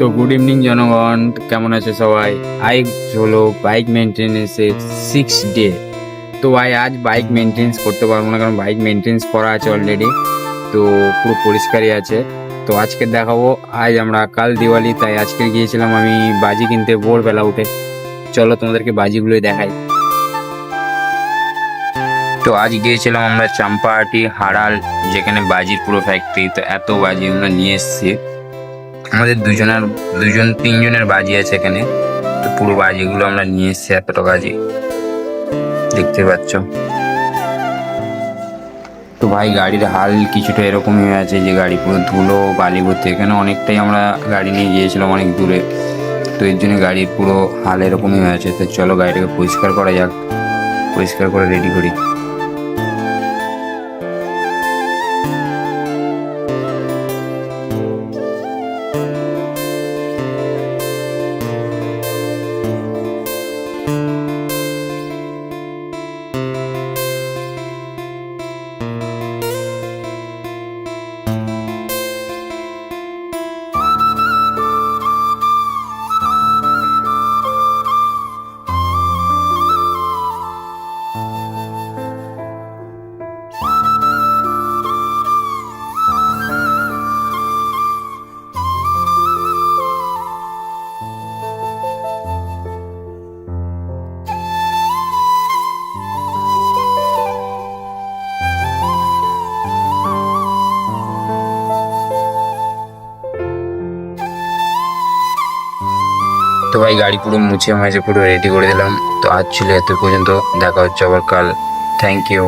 তো good evening জনগণ, কেমন আছে সবাই? আজ হলো বাইক মেনটেন্যান্সের 6 ডে। তো ভাই আজ বাইক মেনটেন্স করতে পারবো না, কারণ বাইক মেনটেন্স করা আছে অলরেডি, তো পুরো পরিষ্কারই আছে। তো আজকে দেখাবো, আজ আমরা কাল দিওয়ালি, তাই আজকে গিয়েছিলাম আমি বাজি কিনতে ভোরবেলা উঠে। চলো তোমাদেরকে বাজিগুলোই দেখাই। তো আজ গিয়েছিলাম আমরা চাম্পাহাটি হারাল, যেখানে বাজির পুরো ফ্যাক্টরি। তো এত বাজি আমরা নিয়ে এসেছি, আমাদের তিনজনের বাজি আছে এখানে। তো পুরো বাজিগুলো আমরা নিয়ে এসেছি, এতটা বাজি দেখতে পাচ্ছ। তো ভাই গাড়ির হাল কিছুটা এরকমই হয়ে আছে, যে গাড়ি পুরো ধুলো বালি ভর্তি। এখানে অনেকটাই আমরা গাড়ি নিয়ে গিয়েছিলাম অনেক দূরে, তো এর জন্য গাড়ির পুরো হাল এরকমই হয়ে আছে। তো চলো গাড়িটাকে পরিষ্কার করা যাক, পরিষ্কার করে রেডি করি। তো ভাই গাড়ি পুরো মুছে মাঝে পুরো রেডি করে দিলাম। তো আজ ছিল এত পর্যন্ত, দেখা হচ্ছে আবার কাল। Thank you.